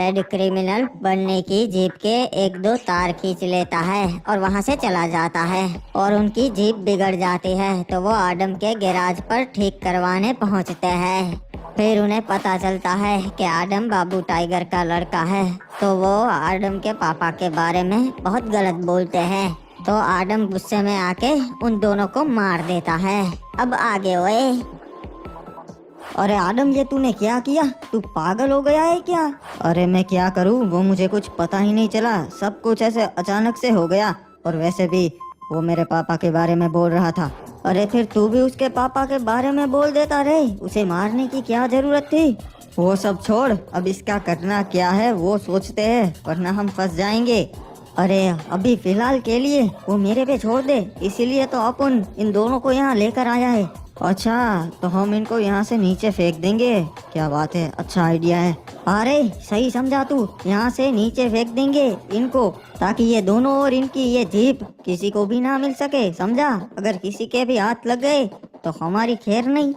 Head criminal बनने की jeep के एक दो तार खींच लेता है और वहां से चला जाता है और उनकी जीप बिगड़ जाती है तो वो आडम के गैराज पर ठीक करवाने पहुंचते हैं। फिर उन्हें पता चलता है कि आडम बाबू टाइगर का लड़का है, तो वो आडम के पापा के बारे में बहुत गलत बोलते हैं। तो आडम गुस्से में आके उन दोनों को मार देता है। अब आगे ओए। अरे आदम, ये तूने क्या किया? तू पागल हो गया है क्या? अरे मैं क्या करूँ, वो मुझे कुछ पता ही नहीं चला, सब कुछ ऐसे अचानक से हो गया। और वैसे भी वो मेरे पापा के बारे में बोल रहा था। अरे फिर तू भी उसके पापा के बारे में बोल देता रे, उसे मारने की क्या जरूरत थी? वो सब छोड़, अब इसका करना क्या है वो सोचते हैं, वरना हम फंस जाएंगे। अरे अभी फिलहाल के लिए वो मेरे पे छोड़ दे, इसीलिए तो अपन इन दोनों को यहाँ लेकर आया है। अच्छा, तो हम इनको यहाँ से नीचे फेंक देंगे। क्या बात है, अच्छा आइडिया है। अरे सही समझा तू, यहाँ से नीचे फेंक देंगे इनको, ताकि ये दोनों और इनकी ये जीप किसी को भी ना मिल सके, समझा? अगर किसी के भी हाथ लग गए तो हमारी खैर नहीं।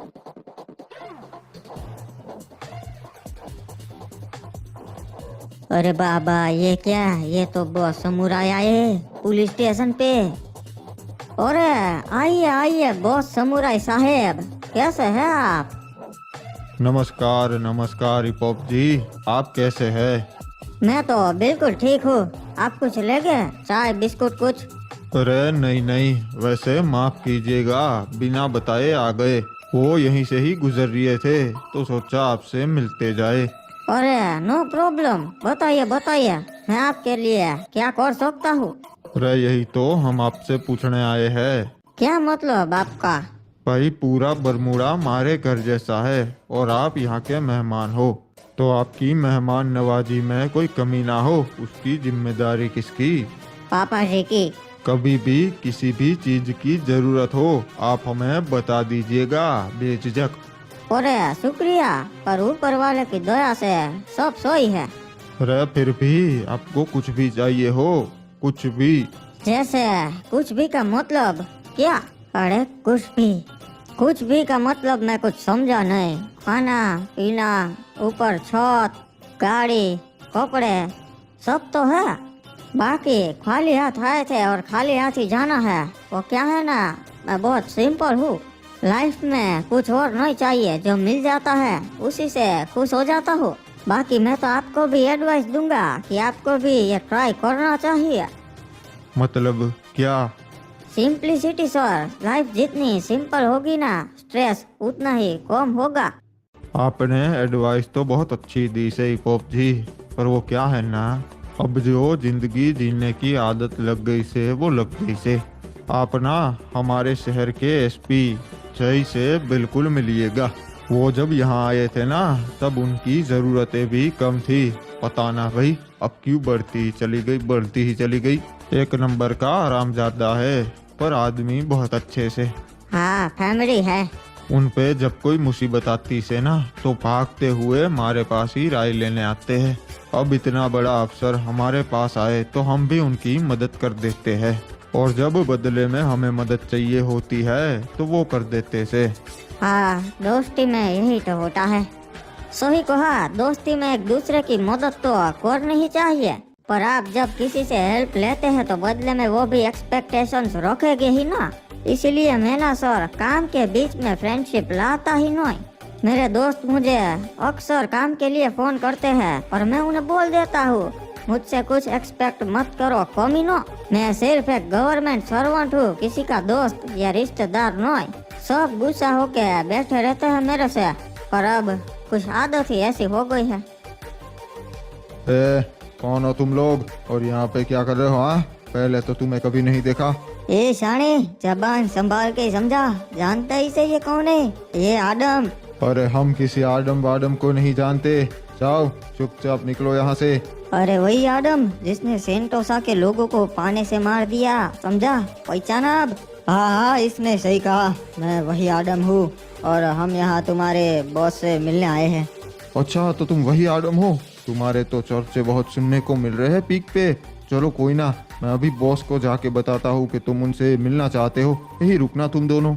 अरे बाबा, ये क्या? ये तो बॉस समुराई आए पुलिस स्टेशन पे। अरे आइए आइए बॉस समुराई साहेब, कैसे हैं आप? नमस्कार नमस्कार हिपॉप जी, आप कैसे हैं? मैं तो बिल्कुल ठीक हूँ। आप कुछ ले गए? चाय बिस्कुट कुछ? अरे नहीं नहीं, वैसे माफ कीजिएगा, बिना बताए आ गए। वो यहीं से ही गुजर रहे थे तो सोचा आपसे मिलते जाए। अरे नो प्रॉब्लम, बताइए बताइए, मैं आपके लिए क्या कर सकता हूँ? अरे यही तो हम आपसे पूछने आए हैं। क्या मतलब आपका? भाई पूरा बरमूडा हमारे घर जैसा है और आप यहाँ के मेहमान हो, तो आपकी मेहमान नवाजी में कोई कमी ना हो, उसकी जिम्मेदारी किसकी? पापा जी की। कभी भी किसी भी चीज की जरूरत हो आप हमें बता दीजिएगा बेझिझक। अरे शुक्रिया, पर ऊपर वाले की दया से सब सही है। अरे फिर भी आपको कुछ भी चाहिए हो, कुछ भी? जैसे कुछ भी का मतलब क्या? अरे कुछ भी का मतलब मैं कुछ समझा नहीं। खाना पीना, ऊपर छत, गाड़ी, कपड़े, सब तो है। बाकी खाली हाथ आए थे और खाली हाथ ही जाना है, वो क्या है ना, मैं बहुत सिंपल हूँ। लाइफ में कुछ और नहीं चाहिए, जो मिल जाता है उसी से खुश हो जाता हूँ। बाकी मैं तो आपको भी एडवाइस दूंगा कि आपको भी ये ट्राई करना चाहिए। मतलब क्या? सिंपलिसिटी सर, लाइफ जितनी सिंपल होगी ना, स्ट्रेस उतना ही कम होगा। आपने एडवाइस तो बहुत अच्छी दी से हिपॉप जी, पर वो क्या है ना, अब जो जिंदगी जीने की आदत लग गई से वो लग गई से। आप ना हमारे शहर के एसपी जय से बिल्कुल मिलिएगा। वो जब यहाँ आए थे ना, तब उनकी जरूरतें भी कम थी। पता ना भाई अब क्यों बढ़ती ही चली गई। एक नंबर का आरामजादा है, पर आदमी बहुत अच्छे से। हाँ, फैमिली है। उन पे जब कोई मुसीबत आती से ना, तो भागते हुए हमारे पास ही राय लेने आते हैं। अब इतना बड़ा अफसर हमारे पास आए तो हम भी उनकी मदद कर देते हैं, और जब बदले में हमें मदद चाहिए होती है तो वो कर देते से। हाँ, दोस्ती में यही तो होता है। सही कहा, दोस्ती में एक दूसरे की मदद तो करनी ही चाहिए, पर आप जब किसी से हेल्प लेते हैं तो बदले में वो भी एक्सपेक्टेशंस रखेंगे ही ना। इसीलिए मैं ना सर, काम के बीच में फ्रेंडशिप लाता ही नहीं। मेरे दोस्त मुझे अक्सर काम के लिए फोन करते हैं और मैं उन्हें बोल देता हूँ, मुझसे कुछ एक्सपेक्ट मत करो कमीनो, मैं सिर्फ एक गवर्नमेंट सर्वेंट हूँ, किसी का दोस्त या रिश्तेदार नहीं। सब गुस्सा होके बैठे रहते हैं मेरे से, पर अब कुछ आदत ही ऐसी हो गई है। कौन हो तुम लोग और यहाँ पे क्या कर रहे हो? हाँ, पहले तो तुम्हें कभी नहीं देखा। ए शाणे, जबान संभाल के समझा, जानता ही से ये कौन है? ये आदम। अरे हम किसी आडम वाडम को नहीं जानते, जाओ चुपचाप निकलो यहाँ से। अरे वही आदम जिसने सेंटोसा के लोगों को पानी से मार दिया, समझा? पहचाना अब? हाँ, इसने सही कहा, मैं वही आदम हूँ और हम यहाँ तुम्हारे बॉस से मिलने आए हैं। अच्छा, तो तुम वही आडम हो? तुम्हारे तो चर्चे बहुत सुनने को मिल रहे हैं पीक पे। चलो कोई ना, मैं अभी बॉस को जाके बताता हूँ कि तुम उनसे मिलना चाहते हो। यही रुकना तुम दोनों।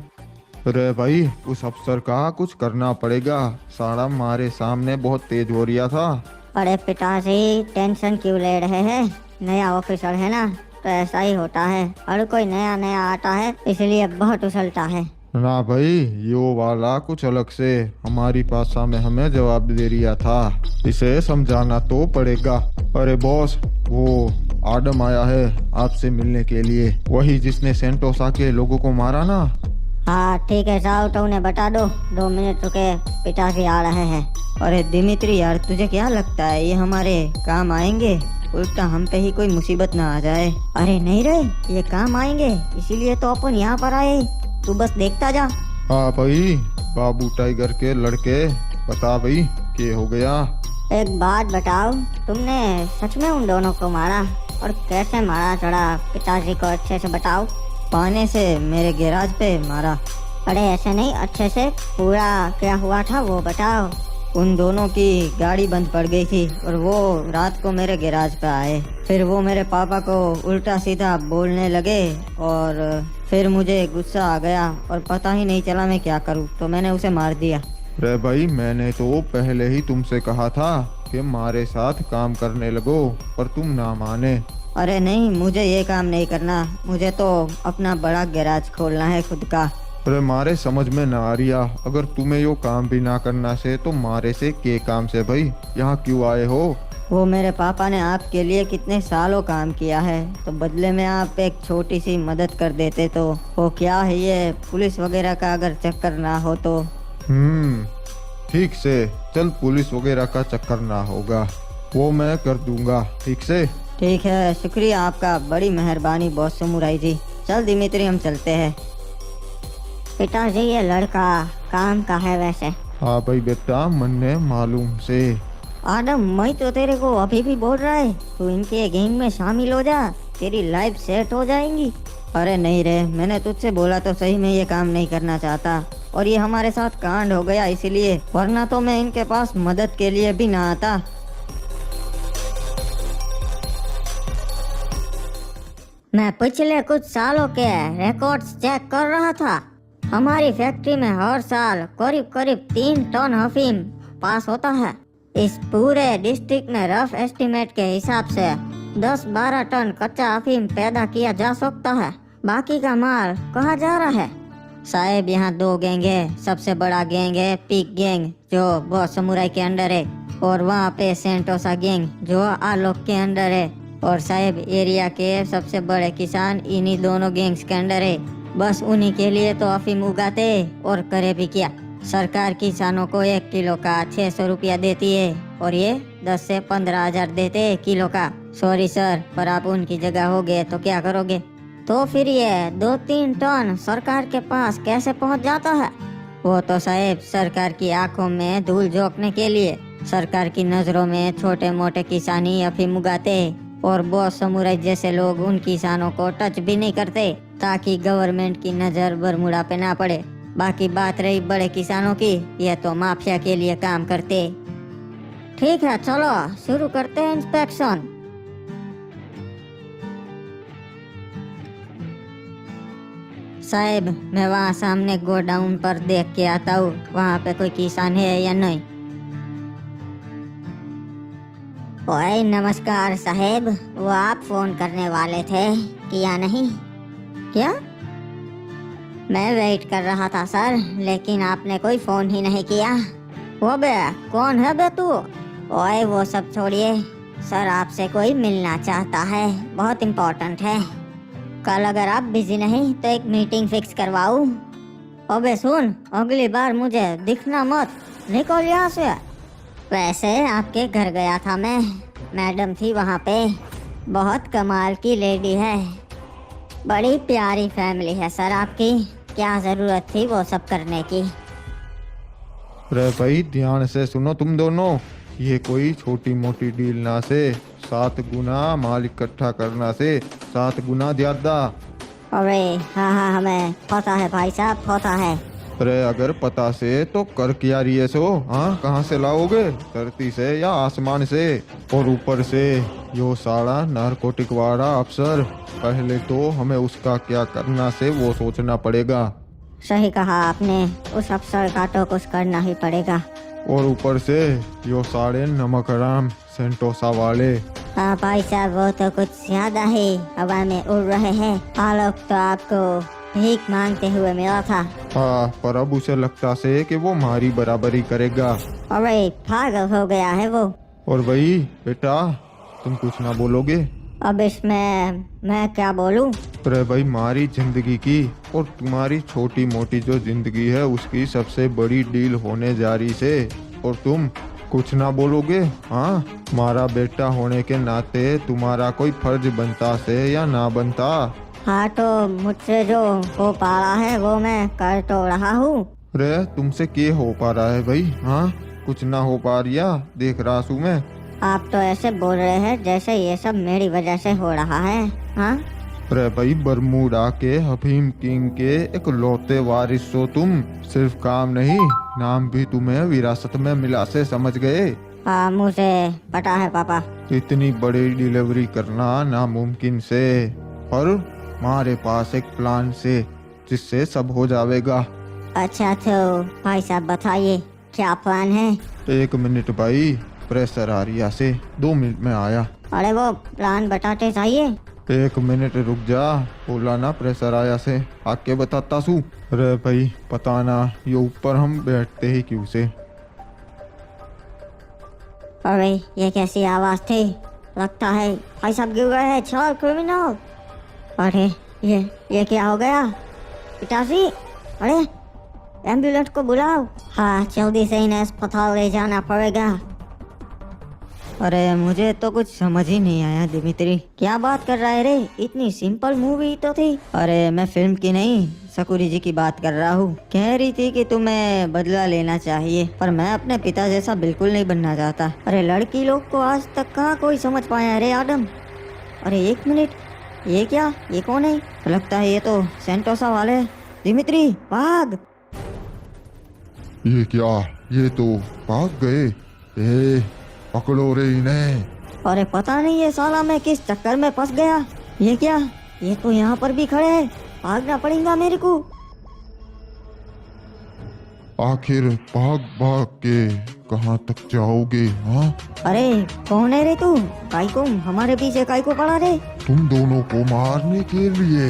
अरे भाई, उस अफसर का कुछ करना पड़ेगा, साड़ा हमारे सामने बहुत तेज हो रिया था। बड़े पिताजी टेंशन क्यों ले रहे हैं? नया ऑफिसर है ना, तो ऐसा ही होता है। हर कोई नया नया आता है, इसलिए बहुत उछलता है। ना भाई, यो वाला कुछ अलग से हमारी भाषा में हमें जवाब दे रिया था। इसे समझाना तो पड़ेगा। अरे बॉस, वो आदम आया है आपसे मिलने के लिए, वही जिसने सेंटोसा के लोगों को मारा ना। हाँ ठीक है, जाओ तो उन्हें बता दो, 2 मिनट रुके, पिताजी आ रहे हैं। अरे दिमित्री यार, तुझे क्या लगता है ये हमारे काम आएंगे? उल्टा हम पे ही कोई मुसीबत ना आ जाए। अरे नहीं रे, ये काम आएंगे, इसीलिए तो अपन यहाँ पर आए। तू बस देखता जा। हाँ भाई, बाबू टाइगर के लड़के, बता भाई क्या हो गया? एक बात बताओ, तुमने सच में उन दोनों को मारा? और कैसे मारा, थोड़ा पिताजी को अच्छे से बताओ। पाने से मेरे गैराज पे मारा। अरे ऐसे नहीं, अच्छे से पूरा क्या हुआ था वो बताओ। उन दोनों की गाड़ी बंद पड़ गई थी और वो रात को मेरे गैराज पे आए। फिर वो मेरे पापा को उल्टा सीधा बोलने लगे और फिर मुझे गुस्सा आ गया और पता ही नहीं चला मैं क्या करूं, तो मैंने उसे मार दिया। अरे भाई, मैंने तो पहले ही तुमसे कहा था कि हमारे साथ काम करने लगो, पर तुम ना माने। अरे नहीं, मुझे ये काम नहीं करना, मुझे तो अपना बड़ा गैराज खोलना है खुद का। अरे मारे समझ में ना आ रिया, अगर तुम्हें यो काम भी ना करना से तो मारे से के काम से भाई यहाँ क्यों आए हो? वो मेरे पापा ने आपके लिए कितने सालों काम किया है, तो बदले में आप एक छोटी सी मदद कर देते तो। वो क्या है ये पुलिस वगैरह का अगर चक्कर ना हो तो। ठीक से चल, पुलिस वगैरह का चक्कर ना होगा, वो मैं कर दूंगा। ठीक से। ठीक है, शुक्रिया आपका, बड़ी मेहरबानी बॉस समुराई जी। चल दिमित्री, हम चलते हैं। पिताजी ये लड़का काम का है वैसे? हाँ भाई बेटा, मन ने मालूम से। आदम, मैं तो तेरे को अभी भी बोल रहा है, तू इनके गैंग में शामिल हो जा, तेरी लाइफ सेट हो जाएंगी। अरे नहीं रे, मैंने तुझसे बोला तो सही, मैं ये काम नहीं करना चाहता, और ये हमारे साथ कांड हो गया इसीलिए, वरना तो मैं इनके पास मदद के लिए भी ना आता। मैं पिछले कुछ सालों के रिकॉर्ड्स चेक कर रहा था। हमारी फैक्ट्री में हर साल करीब करीब 3 टन अफीम पास होता है। इस पूरे डिस्ट्रिक्ट में रफ एस्टिमेट के हिसाब से 10-12 टन कच्चा अफीम पैदा किया जा सकता है। बाकी का माल कहाँ जा रहा है? साहब, यहाँ 2 गैंग है। सबसे बड़ा गैंग है पिग गैंग, जो बॉस समुराई के अंडर है, और वहाँ पे सेंटोसा गैंग जो आलोक के अंडर है। और साहब, एरिया के सबसे बड़े किसान इन्हीं दोनों गैंग्स के अंडर है। बस उन्हीं के लिए तो अफीम उगाते और करे भी क्या। सरकार किसानों को 1 किलो का 600 रुपया देती है और ये 10 से 15 हजार देते हैं किलो का। सॉरी सर, पर आप उनकी जगह होगे तो क्या करोगे? तो फिर ये 2-3 टन सरकार के पास कैसे पहुंच जाता है? वो तो साहब सरकार की आंखों में धूल झोंकने के लिए। सरकार की नजरों में छोटे मोटे किसान ही अफीम उगाते हैं और बॉस समुराई जैसे लोग उन किसानों को टच भी नहीं करते, ताकि गवर्नमेंट की नजर बरमुडा पे ना पड़े। बाकी बात रही बड़े किसानों की, ये तो माफिया के लिए काम करते। ठीक है, चलो शुरू करते हैं इंस्पेक्शन। साहब, मैं वहाँ सामने गोडाउन पर देख के आता हूँ, वहाँ पे कोई किसान है या नहीं। ओए नमस्कार साहेब, वो आप फोन करने वाले थे क्या नहीं? क्या? मैं वेट कर रहा था सर, लेकिन आपने कोई फोन ही नहीं किया। वो बे, कौन है बे तू? ओए वो सब छोड़िए, सर आपसे कोई मिलना चाहता है, बहुत इम्पोर्टेंट है। कल अगर आप बिजी नहीं तो एक मीटिंग फिक्स करवाऊं। अबे सुन, अगली बार मुझे दिखना मत, निकल यहाँ से। वैसे आपके घर गया था मैं, मैडम थी वहाँ पे, बहुत कमाल की लेडी है, बड़ी प्यारी फैमिली है सर आपकी, क्या जरूरत थी वो सब करने की? अरे भाई ध्यान से सुनो तुम दोनों, ये कोई छोटी मोटी डील ना से, 7 गुना माल इकट्ठा करना से 7 गुना ज्यादा। अरे हाँ हाँ, हमें पता है भाई साहब, पता है। अरे अगर पता से तो कर क्या रही सो? हाँ, कहाँ से लाओगे? धरती से या आसमान से? और ऊपर से यो सारा नारकोटिक वाला अफसर, पहले तो हमें उसका क्या करना से वो सोचना पड़ेगा। सही कहा आपने, उस अफसर का तो कुछ करना ही पड़ेगा। और ऊपर से यो सारे नमक हराम सेंटोसा वाले। हाँ भाई साहब, वो तो कुछ ज्यादा ही हवा में उड़ रहे हैं। आलोक तो आपको भीख मांगते हुए मिला था। हाँ, पर अब उसे लगता से कि वो हमारी बराबरी करेगा। अरे पागल हो गया है वो। और भाई बेटा, तुम कुछ ना बोलोगे? अब इसमें मैं क्या बोलूं? अरे भाई, हमारी जिंदगी की और तुम्हारी छोटी मोटी जो जिंदगी है उसकी सबसे बड़ी डील होने जा रही से, और तुम कुछ ना बोलोगे? हाँ, हमारा बेटा होने के नाते तुम्हारा कोई फर्ज बनता से या ना बनता? हाँ, तो मुझसे जो हो पा रहा है वो मैं कर तो रहा हूँ। अरे तुमसे क्या हो पा रहा है भाई? हाँ, कुछ ना हो पा रिया, देख रहा हूँ मैं। आप तो ऐसे बोल रहे हैं जैसे ये सब मेरी वजह से हो रहा है। हाँ, अरे भाई, बरमूडा के हफीम किंग के एक लौते वारिस हो तुम। सिर्फ काम नहीं, नाम भी तुम्हें विरासत में मिला से समझ गए। हाँ, मुझे पता है पापा। इतनी बड़ी डिलीवरी करना नामुमकिन से, और हमारे पास एक प्लान से जिससे सब हो जाएगा। अच्छा, तो भाई साहब बताइए क्या प्लान है? 1 मिनट भाई, प्रेशर आ रिया से 2 मिनट में आया। अरे वो प्लान बताते जाइए। 1 मिनट रुक जा, बोला ना प्रेशर आया से, आके बताता सू। अरे भाई पता ना ये ऊपर हम बैठते ही क्यों से। अरे ये कैसी आवाज थी? लगता है भाई साहब गिर गए हैं। चल क्रिमिनल। अरे ये क्या हो गया? पिताजी, अरे एम्बुलेंस को बुलाओ। हाँ, जल्दी से इन्हें अस्पताल ले जाना पड़ेगा। अरे मुझे तो कुछ समझ ही नहीं आया दिमित्री। क्या बात कर रहा है रे? इतनी सिंपल मूवी तो थी। अरे मैं फिल्म की नहीं, सकुरी जी की बात कर रहा हूँ। कह रही थी कि तुम्हें बदला लेना चाहिए, पर मैं अपने पिता जैसा बिल्कुल नहीं बनना चाहता। अरे लड़की लोग को आज तक कहाँ कोई समझ पाया रे आदम। अरे 1 मिनट, ये क्या? ये कौन है? लगता है ये तो सेंटोसा वाले। दिमित्री भाग। ये क्या? ये तो भाग गए। ए, पकड़ो रे इन्हें। अरे पता नहीं ये साला मैं किस चक्कर में फंस गया। ये क्या? ये तो यहाँ पर भी खड़े हैं। भागना पड़ेगा मेरे को। आखिर भाग भाग के कहाँ तक जाओगे? हाँ, अरे कौन है रे तू? काई को हमारे पीछे काई को पड़ा रे? तुम दोनों को मारने के लिए।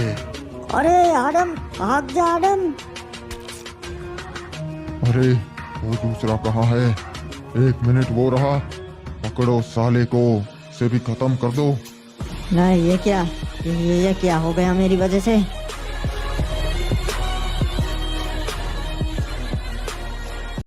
अरे आदम, भाग जा आदम। अरे वो दूसरा कहाँ है? 1 मिनट वो रहा, पकड़ो साले को, इसे भी खत्म कर दो। नहीं, ये क्या? ये क्या हो गया मेरी वजह से?